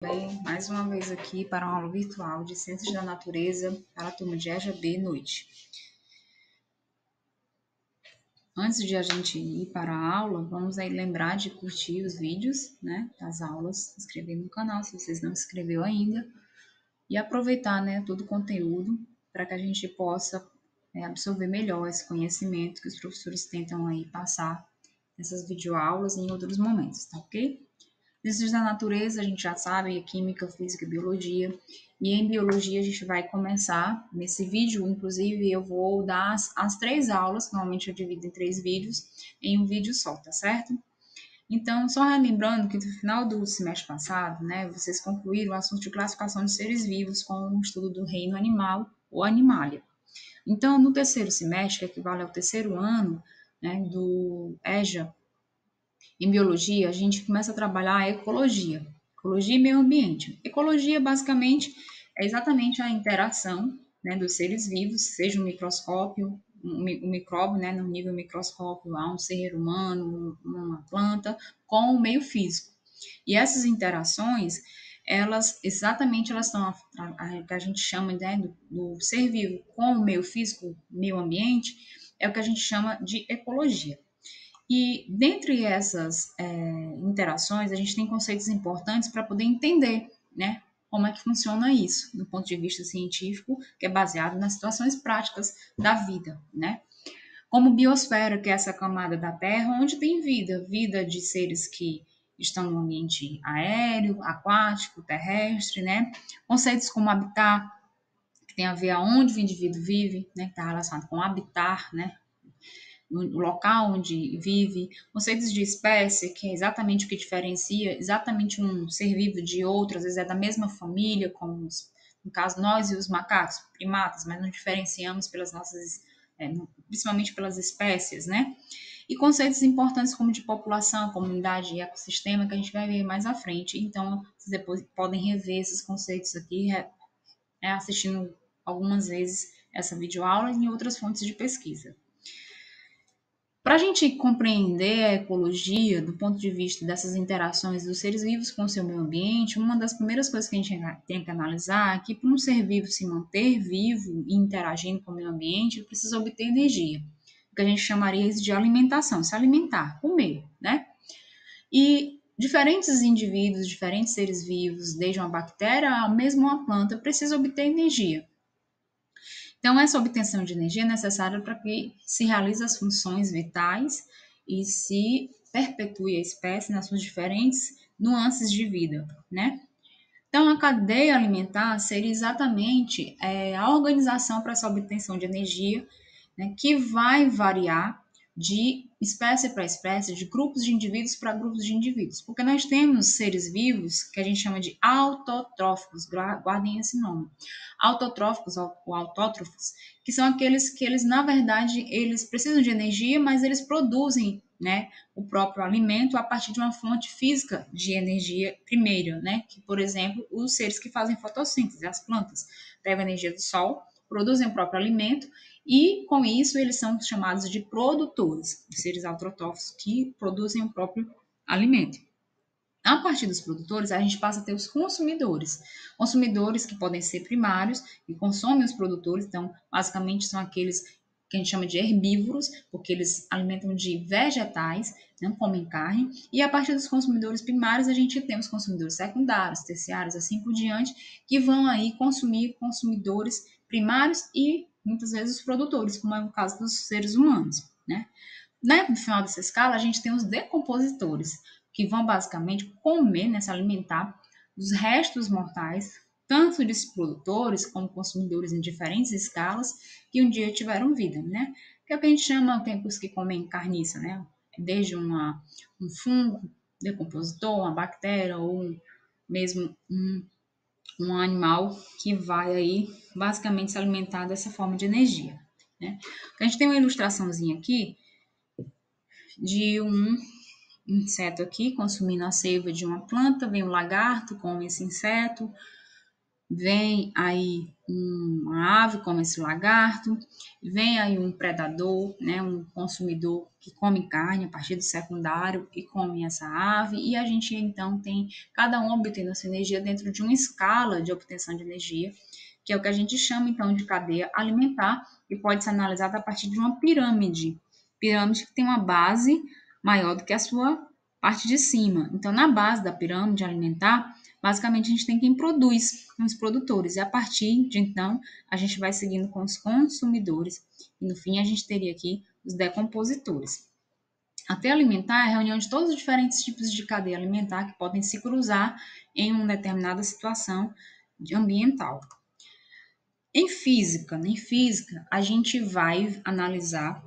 Bem, mais uma vez aqui para uma aula virtual de Ciências da Natureza para a turma de EJA-B Noite. Antes de a gente ir para a aula, vamos aí lembrar de curtir os vídeos, né, das aulas, se inscrever no canal se vocês não se inscreveu ainda e aproveitar, né, todo o conteúdo para que a gente possa absorver melhor esse conhecimento que os professores tentam aí passar nessas videoaulas e em outros momentos, tá ok? Ciências da natureza, a gente já sabe, química, física e biologia. E em biologia a gente vai começar, nesse vídeo, inclusive, eu vou dar as 3 aulas, normalmente eu divido em 3 vídeos, em um vídeo só, tá certo? Então, só relembrando que no final do semestre passado, né, vocês concluíram o assunto de classificação de seres vivos com o estudo do reino animal ou animalia. Então, no terceiro semestre, que equivale ao terceiro ano, né, do EJA, em biologia, a gente começa a trabalhar a ecologia e meio ambiente. Ecologia, basicamente, é exatamente a interação, né, dos seres vivos, seja um microscópio, um micróbio, né, no nível microscópio, a um ser humano, uma planta, com o meio físico. E essas interações, elas estão, que a gente chama, né, do ser vivo com o meio físico, meio ambiente, é o que a gente chama de ecologia. E dentre essas interações, a gente tem conceitos importantes para poder entender, né, como é que funciona isso, do ponto de vista científico, que é baseado nas situações práticas da vida, né? Como biosfera, que é essa camada da Terra, onde tem vida, vida de seres que estão no ambiente aéreo, aquático, terrestre, né? Conceitos como habitat, que tem a ver aonde o indivíduo vive, né? Que está relacionado com habitar, né? No local onde vive, conceitos de espécie, que é exatamente o que diferencia exatamente um ser vivo de outro, às vezes é da mesma família, como no caso nós e os macacos, primatas, mas não diferenciamos pelas nossas, principalmente pelas espécies, né? E conceitos importantes como de população, comunidade e ecossistema, que a gente vai ver mais à frente. Então, vocês depois podem rever esses conceitos aqui, assistindo algumas vezes essa videoaula e em outras fontes de pesquisa. Para a gente compreender a ecologia do ponto de vista dessas interações dos seres vivos com o seu meio ambiente, uma das primeiras coisas que a gente tem que analisar é que para um ser vivo se manter vivo e interagindo com o meio ambiente, ele precisa obter energia, o que a gente chamaria de alimentação, se alimentar, comer, né? E diferentes indivíduos, diferentes seres vivos, desde uma bactéria a mesmo uma planta, precisam obter energia. Então, essa obtenção de energia é necessária para que se realize as funções vitais e se perpetue a espécie nas suas diferentes nuances de vida, né? Então, a cadeia alimentar seria exatamente a organização para essa obtenção de energia, né, que vai variar de espécie para espécie, de grupos de indivíduos para grupos de indivíduos, porque nós temos seres vivos que a gente chama de autotróficos, guardem esse nome, autotróficos ou autótrofos, que são aqueles que eles, na verdade, eles precisam de energia, mas eles produzem, né, o próprio alimento a partir de uma fonte física de energia primeira, né, que, por exemplo, os seres que fazem fotossíntese, as plantas, pegam energia do sol, produzem o próprio alimento e, com isso, eles são chamados de produtores, os seres autotróficos que produzem o próprio alimento. A partir dos produtores, a gente passa a ter os consumidores. Consumidores que podem ser primários, que consomem os produtores, então, basicamente, são aqueles que a gente chama de herbívoros, porque eles alimentam de vegetais, não comem carne. E a partir dos consumidores primários, a gente tem os consumidores secundários, terciários, assim por diante, que vão aí consumir consumidores primários e, muitas vezes, os produtores, como é o caso dos seres humanos, né? No final dessa escala, a gente tem os decompositores, que vão basicamente comer, né, se alimentar dos restos mortais, tanto de produtores como consumidores em diferentes escalas, que um dia tiveram vida, né? Que é o que a gente chama, os que comem carniça, né? Desde um fungo decompositor, uma bactéria ou mesmo um animal que vai aí basicamente se alimentar dessa forma de energia, né? A gente tem uma ilustraçãozinha aqui de um inseto aqui consumindo a seiva de uma planta, vem um lagarto, come esse inseto, vem aí uma ave como esse lagarto, vem aí um predador, né, um consumidor que come carne a partir do secundário e come essa ave, e a gente então tem cada um obtendo essa energia dentro de uma escala de obtenção de energia, que é o que a gente chama então de cadeia alimentar, e pode ser analisada a partir de uma pirâmide que tem uma base maior do que a sua parte de cima. Então, na base da pirâmide alimentar, basicamente a gente tem quem produz, os produtores, e a partir de então a gente vai seguindo com os consumidores, e no fim a gente teria aqui os decompositores. A cadeia alimentar é a reunião de todos os diferentes tipos de cadeia alimentar que podem se cruzar em uma determinada situação ambiental. Em física, a gente vai analisar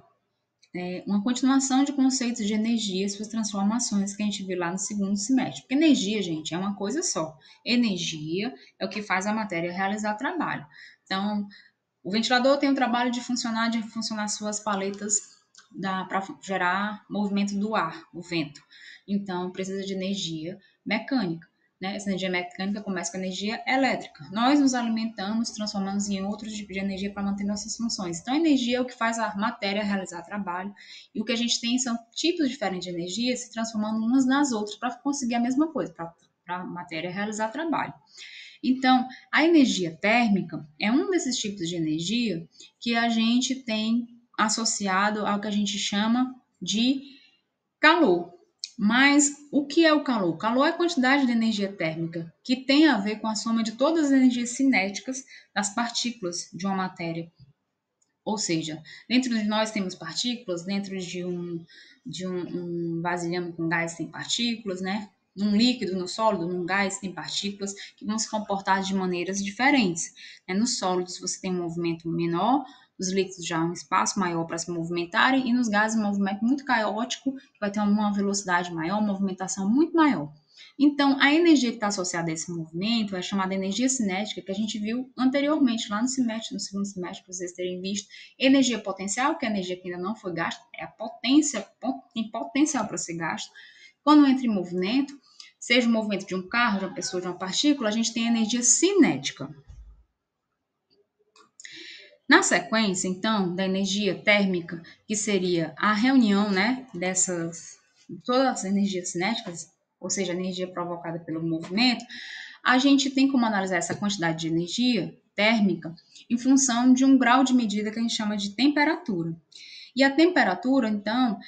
uma continuação de conceitos de energia e suas transformações que a gente viu lá no segundo semestre. Porque energia, gente, é uma coisa só. Energia é o que faz a matéria realizar trabalho. Então, o ventilador tem o trabalho de funcionar suas paletas para gerar movimento do ar, o vento. Então, precisa de energia mecânica. Né? Essa energia mecânica começa com energia elétrica. Nós nos alimentamos, transformamos em outros tipos de energia para manter nossas funções. Então, a energia é o que faz a matéria realizar trabalho. E o que a gente tem são tipos diferentes de energia se transformando umas nas outras para conseguir a mesma coisa, para a matéria realizar trabalho. Então, a energia térmica é um desses tipos de energia que a gente tem associado ao que a gente chama de calor. Mas o que é o calor? O calor é a quantidade de energia térmica que tem a ver com a soma de todas as energias cinéticas das partículas de uma matéria. Ou seja, dentro de nós temos partículas, dentro de um vasilhame com gás tem partículas, né? Num líquido, no sólido, num gás tem partículas que vão se comportar de maneiras diferentes. Né? Nos sólidos você tem um movimento menor, nos líquidos já um espaço maior para se movimentarem, e nos gases um movimento muito caótico, que vai ter uma velocidade maior, uma movimentação muito maior. Então, a energia que está associada a esse movimento é chamada energia cinética, que a gente viu anteriormente, lá no semestre, no segundo semestre, para vocês terem visto. Energia potencial, que é a energia que ainda não foi gasta, é a potência, tem potencial para ser gasto. Quando entra em movimento, seja o movimento de um carro, de uma pessoa, de uma partícula, a gente tem a energia cinética. Na sequência, então, da energia térmica, que seria a reunião, né, dessas todas as energias cinéticas, ou seja, a energia provocada pelo movimento, a gente tem como analisar essa quantidade de energia térmica em função de um grau de medida que a gente chama de temperatura. E a temperatura, então,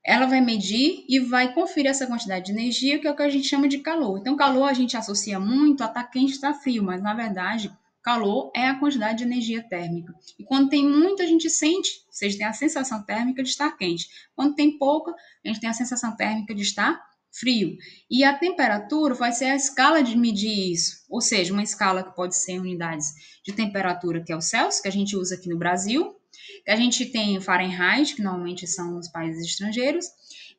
ela vai medir e vai conferir essa quantidade de energia, que é o que a gente chama de calor. Então, calor a gente associa muito a estar quente, estar frio, mas na verdade, calor é a quantidade de energia térmica. E quando tem muito, a gente sente, ou seja, tem a sensação térmica de estar quente. Quando tem pouca, a gente tem a sensação térmica de estar frio. E a temperatura vai ser a escala de medir isso, ou seja, uma escala que pode ser em unidades de temperatura, que é o Celsius, que a gente usa aqui no Brasil, que a gente tem o Fahrenheit, que normalmente são nos países estrangeiros,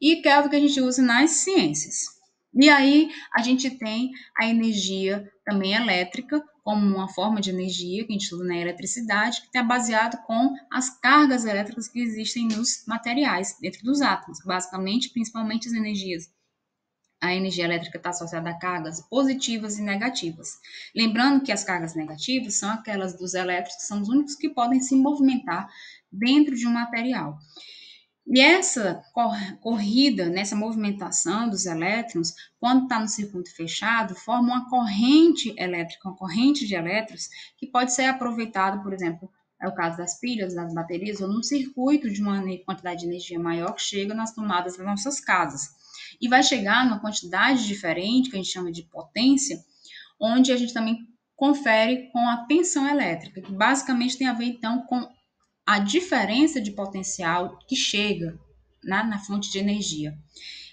e Kelvin, que a gente usa nas ciências. E aí a gente tem a energia também elétrica, como uma forma de energia que a gente estuda na eletricidade, que está baseado com as cargas elétricas que existem nos materiais, dentro dos átomos, basicamente, principalmente as energias. A energia elétrica está associada a cargas positivas e negativas. Lembrando que as cargas negativas são aquelas dos elétrons, que são os únicos que podem se movimentar dentro de um material. E essa corrida, nessa movimentação dos elétrons, quando está no circuito fechado, forma uma corrente elétrica, uma corrente de elétrons, que pode ser aproveitada, por exemplo, é o caso das pilhas, das baterias, ou num circuito de uma quantidade de energia maior que chega nas tomadas das nossas casas. E vai chegar numa quantidade diferente, que a gente chama de potência, onde a gente também confere com a tensão elétrica, que basicamente tem a ver, então, com a diferença de potencial que chega na fonte de energia.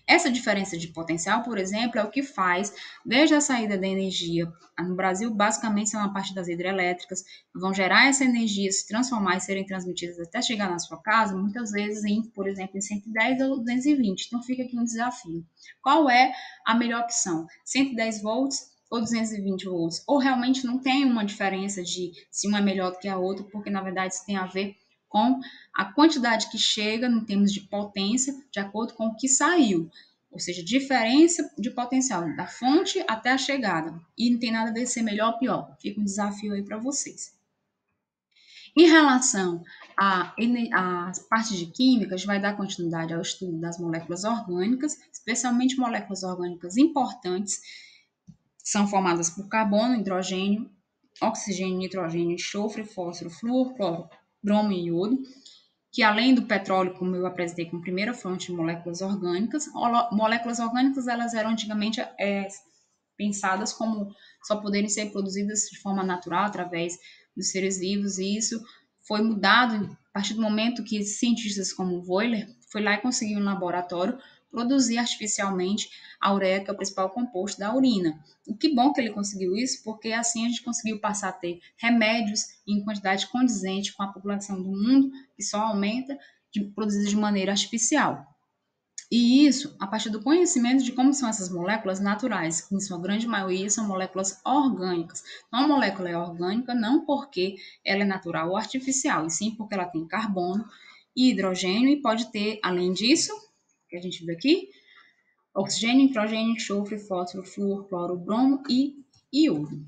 Essa diferença de potencial, por exemplo, é o que faz, desde a saída da energia no Brasil, basicamente são a partir das hidrelétricas, que vão gerar essa energia, se transformar e serem transmitidas até chegar na sua casa, muitas vezes em, por exemplo, em 110 ou 220. Então fica aqui um desafio. Qual é a melhor opção? 110 volts ou 220 volts? Ou realmente não tem uma diferença de se uma é melhor do que a outra, porque na verdade isso tem a ver com a quantidade que chega, em termos de potência, de acordo com o que saiu. ou seja, diferença de potencial da fonte até a chegada. E não tem nada a ver ser melhor ou pior. Fica um desafio aí para vocês. Em relação à parte de química, a gente vai dar continuidade ao estudo das moléculas orgânicas, especialmente moléculas orgânicas importantes, que são formadas por carbono, hidrogênio, oxigênio, nitrogênio, enxofre, fósforo, flúor, cloro, bromo e iodo, que além do petróleo, como eu apresentei como primeira fonte de moléculas orgânicas elas eram antigamente pensadas como só poderem ser produzidas de forma natural através dos seres vivos, e isso foi mudado a partir do momento que cientistas como Wöhler foi lá e conseguiu no laboratório produzir artificialmente a ureia, que é o principal composto da urina. E que bom que ele conseguiu isso, porque assim a gente conseguiu passar a ter remédios em quantidade condizente com a população do mundo, que só aumenta, produzidos de maneira artificial. E isso a partir do conhecimento de como são essas moléculas naturais, que em sua grande maioria são moléculas orgânicas. Então, a molécula é orgânica não porque ela é natural ou artificial, e sim porque ela tem carbono e hidrogênio, e pode ter, além disso, que a gente viu aqui, oxigênio, nitrogênio, enxofre, fósforo, flúor, cloro, bromo e iodo.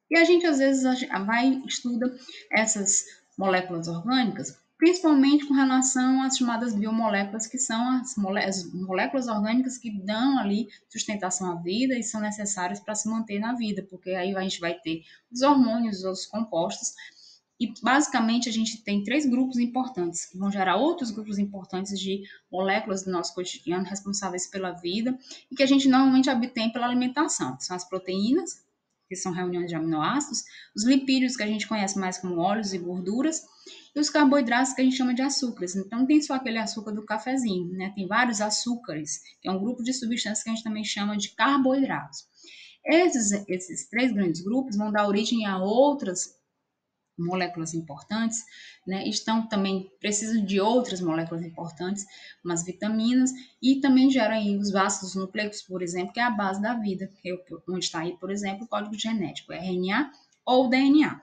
E a gente, às vezes, vai e estuda essas moléculas orgânicas, principalmente com relação às chamadas biomoléculas, que são as moléculas orgânicas que dão ali sustentação à vida e são necessárias para se manter na vida, porque aí a gente vai ter os hormônios, os compostos, e basicamente a gente tem 3 grupos importantes, que vão gerar outros grupos importantes de moléculas do nosso cotidiano responsáveis pela vida e que a gente normalmente obtém pela alimentação. São as proteínas, que são reuniões de aminoácidos, os lipídios, que a gente conhece mais como óleos e gorduras, e os carboidratos, que a gente chama de açúcares. Então, não tem só aquele açúcar do cafezinho, né? Tem vários açúcares, que é um grupo de substâncias que a gente também chama de carboidratos. Esses 3 grandes grupos vão dar origem a outras moléculas importantes, né? Estão também precisam de outras moléculas importantes, umas vitaminas, e também geram aí os ácidos nucleicos, por exemplo, que é a base da vida, que é onde está aí, por exemplo, o código genético, RNA ou DNA.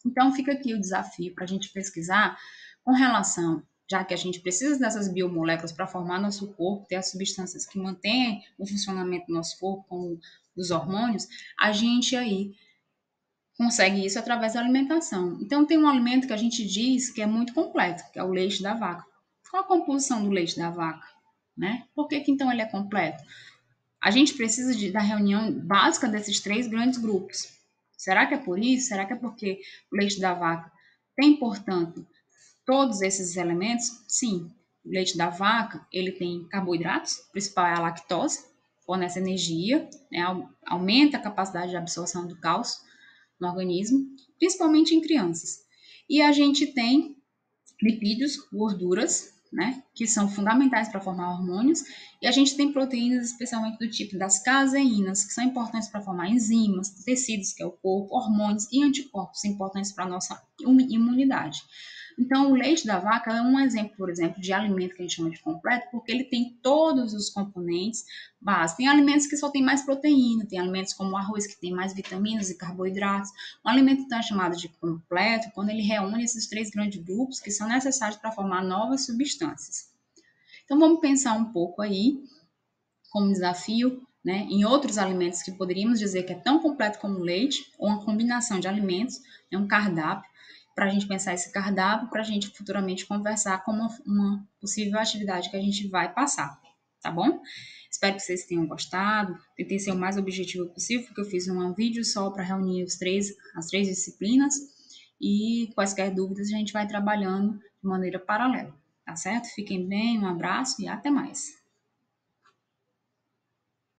Então fica aqui o desafio para a gente pesquisar com relação, já que a gente precisa dessas biomoléculas para formar nosso corpo, ter as substâncias que mantêm o funcionamento do nosso corpo, como os hormônios, a gente aí consegue isso através da alimentação. Então, tem um alimento que a gente diz que é muito completo, que é o leite da vaca. Qual a composição do leite da vaca? Né? Por que então ele é completo? A gente precisa da reunião básica desses 3 grandes grupos. Será que é por isso? Será que é porque o leite da vaca tem, portanto, todos esses elementos? Sim. O leite da vaca, ele tem carboidratos, o principal é a lactose, fornece energia, né? Aumenta a capacidade de absorção do cálcio no organismo, principalmente em crianças. E a gente tem lipídios, gorduras, né, que são fundamentais para formar hormônios, e a gente tem proteínas, especialmente do tipo das caseínas, que são importantes para formar enzimas, tecidos, que é o corpo, hormônios e anticorpos, importantes para a nossa imunidade. Então, o leite da vaca é um exemplo, por exemplo, de alimento que a gente chama de completo, porque ele tem todos os componentes básicos. Tem alimentos que só tem mais proteína, tem alimentos como o arroz, que tem mais vitaminas e carboidratos. Um alimento então é chamado de completo quando ele reúne esses 3 grandes grupos que são necessários para formar novas substâncias. Então, vamos pensar um pouco aí, como desafio, né, em outros alimentos que poderíamos dizer que é tão completo como o leite, ou uma combinação de alimentos, né, um cardápio, para a gente pensar esse cardápio, para a gente futuramente conversar como uma possível atividade que a gente vai passar, tá bom? Espero que vocês tenham gostado. Tentei ser o mais objetivo possível, porque eu fiz um vídeo só para reunir as 3 disciplinas, e quaisquer dúvidas a gente vai trabalhando de maneira paralela, tá certo? Fiquem bem, um abraço e até mais.